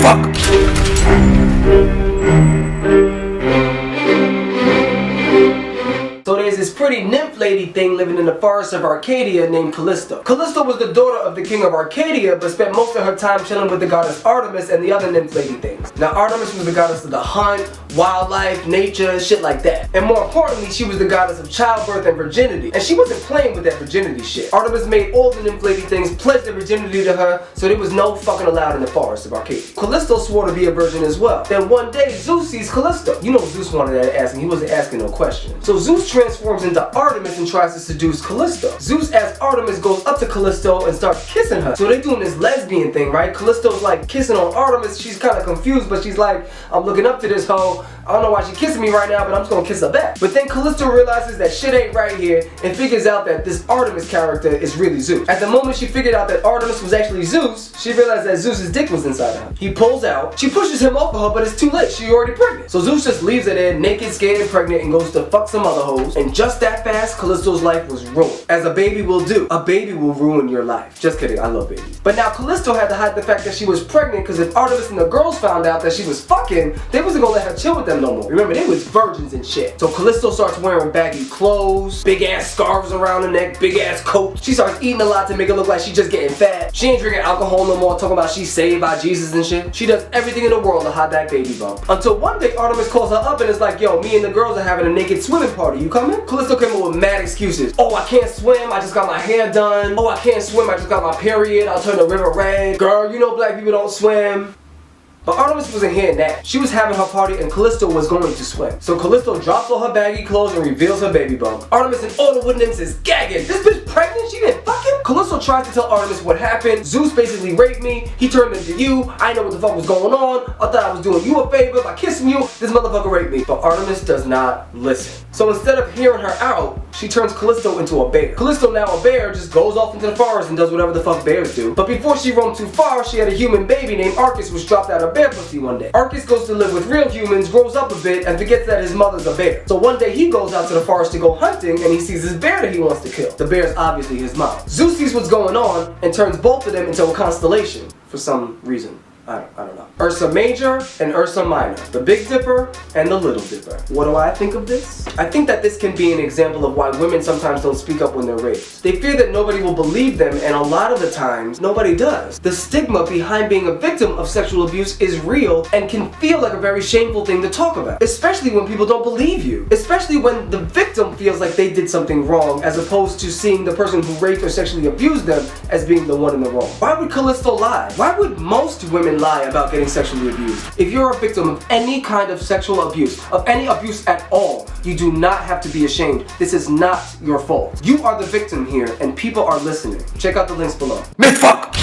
fuck. So there's this pretty nymph lady thing living in the forest of Arcadia named Callisto. Callisto was the daughter of the king of Arcadia, but spent most of her time chilling with the goddess Artemis and the other nymph lady things. Now Artemis was the goddess of the hunt, wildlife, nature, shit like that. And more importantly, she was the goddess of childbirth and virginity. And she wasn't playing with that virginity shit. Artemis made all the nymph lady things pledge their virginity to her, so there was no fucking allowed in the forest of Arcadia. Callisto swore to be a virgin as well. Then one day, Zeus sees Callisto. You know Zeus wanted that ass and he wasn't asking no questions. So Zeus transforms into Artemis and tries to seduce Callisto. Zeus, as Artemis, goes up to Callisto and starts kissing her. So they're doing this lesbian thing, right? Callisto's like kissing on Artemis. She's kind of confused, but she's like, I'm looking up to this hoe. I don't know why she's kissing me right now, but I'm just gonna kiss her back. But then Callisto realizes that shit ain't right here and figures out that this Artemis character is really Zeus. At the moment she figured out that Artemis was actually Zeus, she realized that Zeus's dick was inside of her. He pulls out, she pushes him off of her, but it's too late, she's already pregnant. So Zeus just leaves her there, naked, scared, and pregnant, and goes to fuck some other hoes. And just that fast, Callisto's life was ruined. As a baby will do. A baby will ruin your life. Just kidding, I love babies. But now Callisto had to hide the fact that she was pregnant, because if Artemis and the girls found out that she was fucking, they wasn't gonna let her chill with them no more. Remember, they was virgins and shit. So Callisto starts wearing baggy clothes, big ass scarves around her neck, big ass coat. She starts eating a lot to make it look like she's just getting fat. She ain't drinking alcohol no more, talking about she's saved by Jesus and shit. She does everything in the world to hide that baby bump. Until one day Artemis calls her up and is like, yo, me and the girls are having a naked swimming party. You coming? Callisto came up with mad excuses. Oh, I can't swim, I just got my hair done. Oh, I can't swim, I just got my period. I'll turn the river red. Girl, you know black people don't swim. But Artemis wasn't hearing that. She was having her party and Callisto was going to swim. So Callisto drops all her baggy clothes and reveals her baby bump. Artemis and all the wood nymphs is gagging. This bitch pregnant? She been fucking? Callisto tries to tell Artemis what happened. Zeus basically raped me. He turned into you. I didn't know what the fuck was going on. I thought I was doing you a favor by kissing you. This motherfucker raped me. But Artemis does not listen. So instead of hearing her out, she turns Callisto into a bear. Callisto, now a bear, just goes off into the forest and does whatever the fuck bears do. But before she roamed too far, she had a human baby named Arcus, which dropped out of bear pussy one day. Arcus goes to live with real humans, grows up a bit, and forgets that his mother's a bear. So one day he goes out to the forest to go hunting and he sees this bear that he wants to kill. The bear is obviously his mom. Zeus sees what's going on and turns both of them into a constellation for some reason. I don't know. Ursa Major and Ursa Minor. The Big Dipper and the Little Dipper. What do I think of this? I think that this can be an example of why women sometimes don't speak up when they're raped. They fear that nobody will believe them, and a lot of the times, nobody does. The stigma behind being a victim of sexual abuse is real and can feel like a very shameful thing to talk about. Especially when people don't believe you. Especially when the victim feels like they did something wrong, as opposed to seeing the person who raped or sexually abused them as being the one in the wrong. Why would Callisto lie? Why would most women lie about getting sexually abused? If you're a victim of any kind of sexual abuse, of any abuse at all, you do not have to be ashamed. This is not your fault. You are the victim here and people are listening. Check out the links below. Man, fuck.